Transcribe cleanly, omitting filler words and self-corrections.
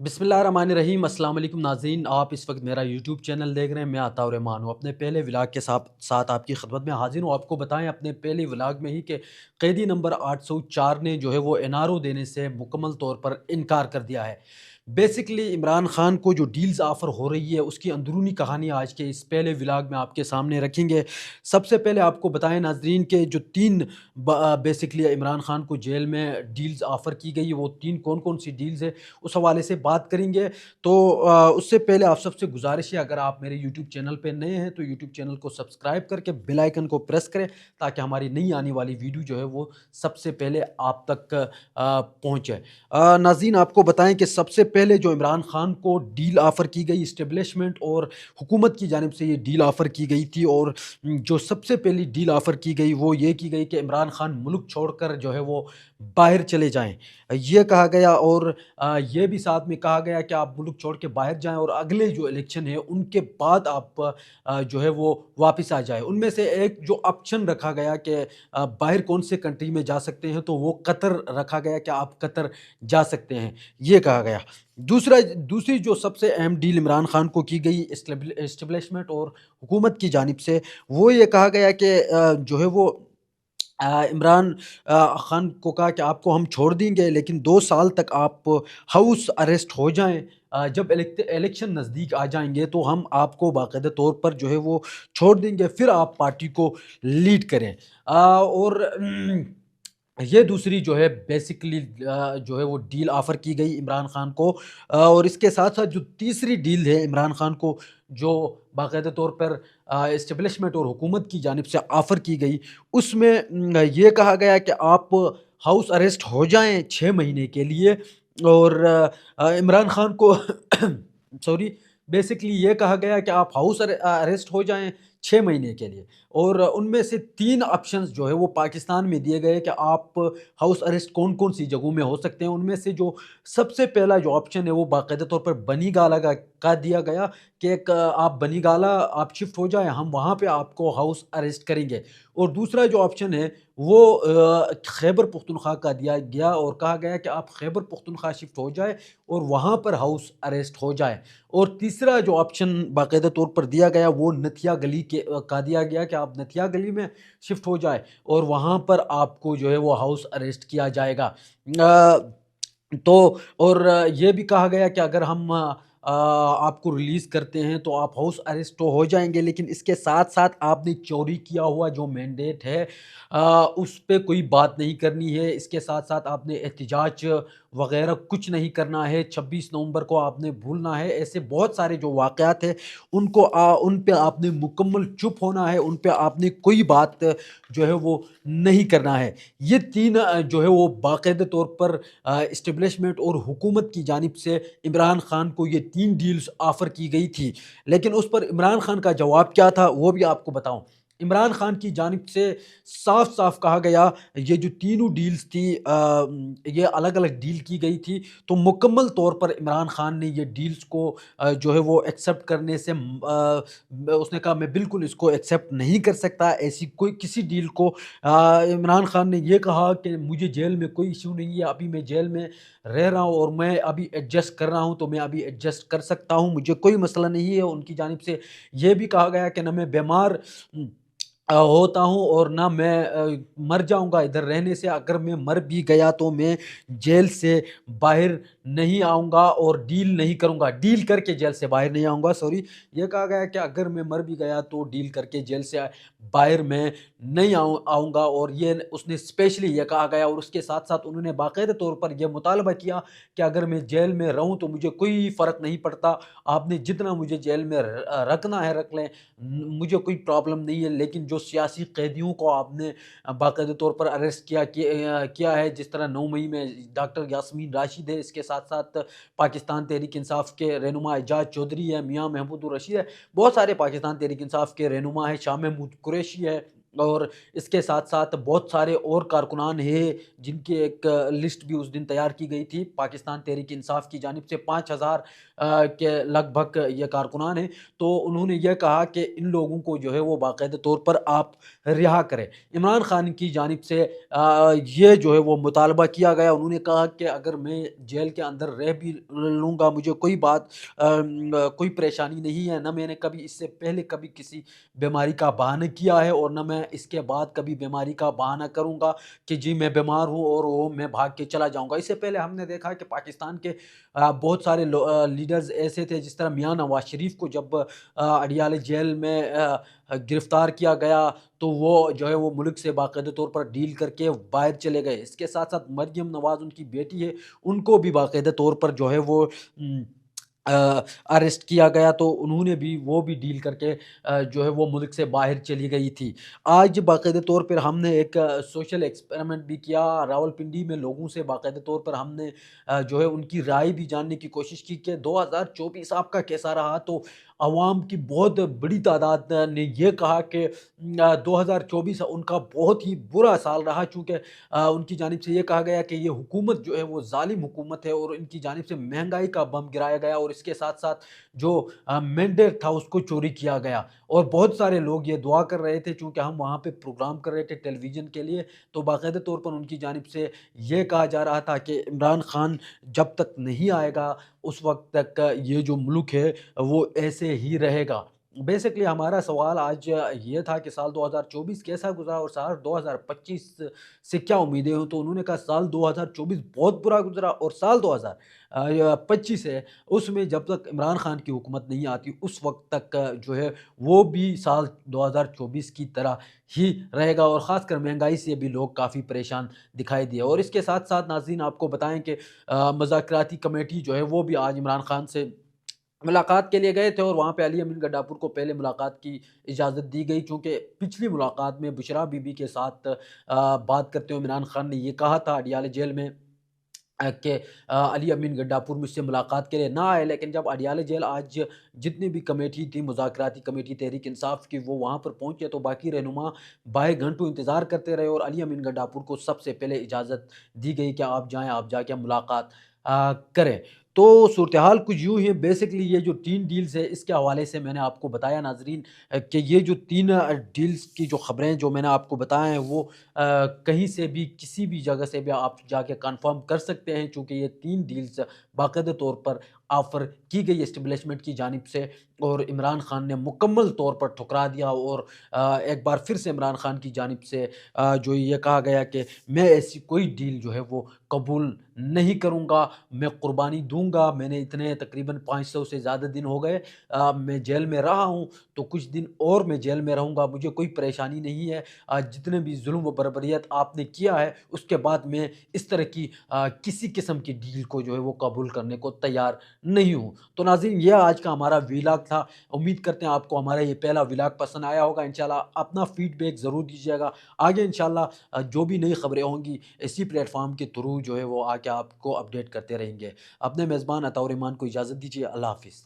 बिस्मिल्लाहिर्रहमानिर्रहीम अस्सलाम वालेकुम नाज़रीन, आप इस वक्त मेरा यूट्यूब चैनल देख रहे हैं। मैं अताउर रहमान हूँ। अपने पहले व्लॉग के साथ आपकी खिदमत में हाजिर हूँ। आपको बताएं अपने पहले व्लॉग में ही कि कैदी नंबर 804 ने जो है वो एनआरओ देने से मुकम्मल तौर पर इनकार कर दिया है। बेसिकली इमरान खान को जो डील्स ऑफ़र हो रही है उसकी अंदरूनी कहानी आज के इस पहले व्लॉग में आपके सामने रखेंगे। सबसे पहले आपको बताएं नाज़रीन के जो तीन बेसिकली इमरान खान को जेल में डील्स ऑफ़र की गई, वो तीन कौन कौन सी डील्स है उस हवाले से बात करेंगे। तो उससे पहले आप सबसे गुज़ारिश है, अगर आप मेरे यूट्यूब चैनल पे नए हैं तो यूट्यूब चैनल को सब्सक्राइब करके बेल आइकन को प्रेस करें ताकि हमारी नई आने वाली वीडियो जो है वो सबसे पहले आप तक पहुँचे। नाज़रीन आपको बताएं कि सबसे पहले जो इमरान खान को डील ऑफ़र की गई इस्टेब्लिशमेंट और हुकूमत की जानिब से ये डील ऑफ़र की गई थी, और जो सबसे पहली डील ऑफ़र की गई वो ये की गई कि इमरान खान मुल्क छोड़कर जो है वो बाहर चले जाएँ। ये कहा गया, और ये भी साथ में कहा गया कि आप मुल्क छोड़ के बाहर जाएँ और अगले जो इलेक्शन है उनके बाद आप जो है वो वापस आ जाएँ। उनमें से एक जो ऑप्शन रखा गया कि बाहर कौन से कंट्री में जा सकते हैं, तो वो कतर रखा गया कि आप कतर जा सकते हैं, ये कहा गया। दूसरी जो सबसे अहम डील इमरान खान को की गई एस्टेब्लिशमेंट और हुकूमत की जानिब से, वो ये कहा गया कि जो है वो इमरान खान को कहा कि आपको हम छोड़ देंगे लेकिन 2 साल तक आप हाउस अरेस्ट हो जाएँ। जब इलेक्शन नज़दीक आ जाएँगे तो हम आपको बाकायदा तौर पर जो है वो छोड़ देंगे, फिर आप पार्टी को लीड करें। और ये दूसरी जो है बेसिकली जो है वो डील ऑफ़र की गई इमरान खान को। और इसके साथ-साथ जो तीसरी डील है इमरान खान को, जो बाकायदा तौर पर एस्टेब्लिशमेंट और हुकूमत की जानिब से ऑफ़र की गई, उसमें ये कहा गया कि आप हाउस अरेस्ट हो जाएँ 6 महीने के लिए, और इमरान खान को सॉरी, बेसिकली ये कहा गया कि आप अरेस्ट हो जाएँ 6 महीने के लिए, और उनमें से 3 ऑप्शंस जो है वो पाकिस्तान में दिए गए कि आप हाउस अरेस्ट कौन-कौन सी जगहों में हो सकते हैं। उनमें से जो सबसे पहला जो ऑप्शन है वो बाकायदा तौर पर बनी गाला का दिया गया कि एक आप बनी गाला आप शिफ्ट हो जाएँ, हम वहाँ पे आपको हाउस अरेस्ट करेंगे। और दूसरा जो ऑप्शन है वो खैबर पख्तूनख्वा का दिया गया, और कहा गया कि आप खैबर पख्तूनख्वा शिफ्ट हो जाए और वहाँ पर हाउस अरेस्ट हो जाए। और तीसरा जो ऑप्शन बाकायदा तौर पर दिया गया वो नथिया गली का दिया गया कि आप नथिया गली में शिफ्ट हो जाए और वहाँ पर आपको जो है वो हाउस अरेस्ट किया जाएगा। तो और ये भी कहा गया कि अगर हम आपको रिलीज़ करते हैं तो आप हाउस अरेस्ट तो हो जाएँगे, लेकिन इसके साथ-साथ आपने चोरी किया हुआ जो मैंडेट है उस पे कोई बात नहीं करनी है। इसके साथ-साथ आपने एहतिजाज वग़ैरह कुछ नहीं करना है। 26 नवंबर को आपने भूलना है। ऐसे बहुत सारे जो वाक़यात हैं उन पे आपने मुकम्मल चुप होना है, उन पे आपने कोई बात जो है वो नहीं करना है। ये 3 जो है वो बाकायदा तौर पर एस्टेब्लिशमेंट और हुकूमत की जानिब से इमरान खान को ये 3 डील्स ऑफ़र की गई थी। लेकिन उस पर इमरान खान का जवाब क्या था वो भी आपको बताऊँ। इमरान खान की जानिब से साफ-साफ कहा गया, ये जो तीनों डील्स थी ये अलग-अलग डील की गई थी, तो मुकम्मल तौर पर इमरान खान ने ये डील्स को जो है वो एक्सेप्ट करने से उसने कहा मैं बिल्कुल इसको एक्सेप्ट नहीं कर सकता ऐसी कोई किसी डील को। इमरान खान ने ये कहा कि मुझे जेल में कोई इश्यू नहीं है, अभी मैं जेल में रह रहा हूँ और मैं अभी एडजस्ट कर रहा हूँ, तो मैं अभी एडजस्ट कर सकता हूँ, मुझे कोई मसला नहीं है। उनकी जानिब से ये भी कहा गया कि ना मैं बीमार होता हूँ और ना मैं मर जाऊँगा इधर रहने से। अगर मैं मर भी गया तो मैं जेल से बाहर नहीं आऊँगा और डील नहीं करूँगा, डील करके जेल से बाहर नहीं आऊँगा, सॉरी। ये कहा गया कि अगर मैं मर भी गया तो डील करके जेल से बाहर मैं नहीं आऊँगा, और ये उसने स्पेशली ये कहा गया। और उसके साथ-साथ उन्होंने बाकायदा तौर पर ये मुतालबा किया कि अगर मैं जेल में रहूँ तो मुझे कोई फ़र्क नहीं पड़ता, आपने जितना मुझे जेल में रखना है रख लें, मुझे कोई प्रॉब्लम नहीं है। लेकिन जो सियासी कैदियों को आपने बाकायदा तौर पर अरेस्ट किया है, जिस तरह 9 मई में डॉक्टर यास्मीन राशिद है, इसके साथ-साथ पाकिस्तान तहरीक इंसाफ के रहनुमा एजाज चौधरी है, मियां महमूद रशीद है, बहुत सारे पाकिस्तान तहरीक इंसाफ के रहनुमा है, शाह महमूद कुरैशी है। और इसके साथ-साथ बहुत सारे और कारकुनान हैं, जिनकी एक लिस्ट भी उस दिन तैयार की गई थी। पाकिस्तान तहरीक-ए-इंसाफ की जानिब से 5,000 के लगभग ये कारकुनान हैं। तो उन्होंने ये कहा कि इन लोगों को जो है वो बाकायदे तौर पर आप रिहा करें। इमरान खान की जानिब से ये जो है वो मुतालबा किया गया। उन्होंने कहा कि अगर मैं जेल के अंदर रह भी लूँगा, मुझे कोई परेशानी नहीं है, ना मैंने कभी इससे पहले कभी किसी बीमारी का बहाना किया है और ना मैं इसके बाद कभी बीमारी का बहाना करूँगा कि जी मैं बीमार हूँ और वो मैं भाग के चला जाऊँगा। इससे पहले हमने देखा कि पाकिस्तान के बहुत सारे लीडर्स ऐसे थे, जिस तरह मियाँ नवाज़ शरीफ को जब अडियाला जेल में गिरफ्तार किया गया, तो वो जो है वो मुल्क से बाकायदे तौर पर डील करके बाहर चले गए। इसके साथ-साथ मरियम नवाज़ उनकी बेटी है, उनको भी बाकायदे तौर पर जो है वो अ, अरेस्ट किया गया, तो उन्होंने भी वो भी डील करके जो है वो मुल्क से बाहर चली गई थी। आज बाकायदे तौर पर हमने एक सोशल एक्सपेरिमेंट भी किया। रावलपिंडी में लोगों से बाकायदे तौर पर हमने जो है उनकी राय भी जानने की कोशिश की कि 2024 आपका कैसा रहा? तो अवाम की बहुत बड़ी तादाद ने ये कहा कि 2024 उनका बहुत ही बुरा साल रहा, चूँकि उनकी जानिब से ये कहा गया कि ये हुकूमत जो है वो ज़ालिम हुकूमत है और इनकी जानिब से महँगाई का बम गिराया गया और इसके साथ-साथ जो मैंडेट था उसको चोरी किया गया। और बहुत सारे लोग ये दुआ कर रहे थे, चूँकि हम वहाँ पे प्रोग्राम कर रहे थे टेलीविज़न के लिए, तो बाकायदे तौर पर उनकी जानिब से ये कहा जा रहा था कि इमरान खान जब तक नहीं आएगा, उस वक़्त तक ये जो मुल्क है वो ऐसे ही रहेगा। बेसिकली हमारा सवाल आज ये था कि साल 2024 कैसा गुज़रा और साल 2025 से क्या उम्मीदें हों? तो उन्होंने कहा साल 2024 बहुत बुरा गुज़रा और साल 2025 है, उसमें जब तक इमरान खान की हुकूमत नहीं आती, उस वक़्त तक जो है वो भी साल 2024 की तरह ही रहेगा और ख़ासकर महँगाई से भी लोग काफ़ी परेशान दिखाई दिए। और इसके साथ-साथ नाज़रीन आपको बताएँ कि मुज़ाकराती कमेटी जो है वो भी आज इमरान खान से मुलाकात के लिए गए थे और वहाँ पे अली अमीन गड्डापुर को पहले मुलाकात की इजाज़त दी गई, क्योंकि पिछली मुलाकात में बुशरा बीबी के साथ बात करते हुए इमरान खान ने ये कहा था अडियाला जेल में कि अली अमीन गड्डापुर मुझसे मुलाकात के लिए ना आए, लेकिन जब अडियाला जेल आज जितनी भी कमेटी थी, मुज़ाकराती कमेटी तहरीक इंसाफ की, वो वहाँ पर पहुँचे, तो बाकी रहनुमा बाहर घंटों इंतज़ार करते रहे और अली अमीन गड्डापुर को सबसे पहले इजाज़त दी गई कि आप जाएँ, आप जाके मुलाकात करें। तो सूरत-ए-हाल कुछ यूँ है, बेसिकली ये जो 3 डील्स है, इसके हवाले से मैंने आपको बताया नाज़रीन कि ये जो 3 डील्स की जो ख़बरें जो मैंने आपको बताए हैं, वो कहीं से भी किसी भी जगह से भी आप जाके कंफर्म कर सकते हैं, चूँकि ये 3 डील्स बाकायदे तौर पर ऑफ़र की गई एस्टेब्लिशमेंट की जानिब से और इमरान खान ने मुकम्मल तौर पर ठुकरा दिया और एक बार फिर से इमरान खान की जानिब से जो ये कहा गया कि मैं ऐसी कोई डील जो है वो कबूल नहीं करूँगा, मैं कुर्बानी दूँगा। मैंने इतने तकरीबन 500 से ज़्यादा दिन हो गए मैं जेल में रहा हूँ, तो कुछ दिन और मैं जेल में रहूँगा, मुझे कोई परेशानी नहीं है। जितने भी ज़ुल्म व बर्बरियत आपने किया है, उसके बाद मैं इस तरह की किसी किस्म की डील को जो है वो कबूल करने को तैयार नहीं हूँ। तो नाज़रीन ये आज का हमारा व्लॉग था। उम्मीद करते हैं आपको हमारा ये पहला व्लॉग पसंद आया होगा। इंशाल्लाह अपना फ़ीडबैक ज़रूर दीजिएगा। आगे इंशाल्लाह जो भी नई खबरें होंगी, इसी प्लेटफ़ॉर्म के थ्रू जो है वो आके आपको अपडेट करते रहेंगे। अपने मेज़बान अताउर रहमान को इजाज़त दीजिए। अल्लाह हाफ़िज़।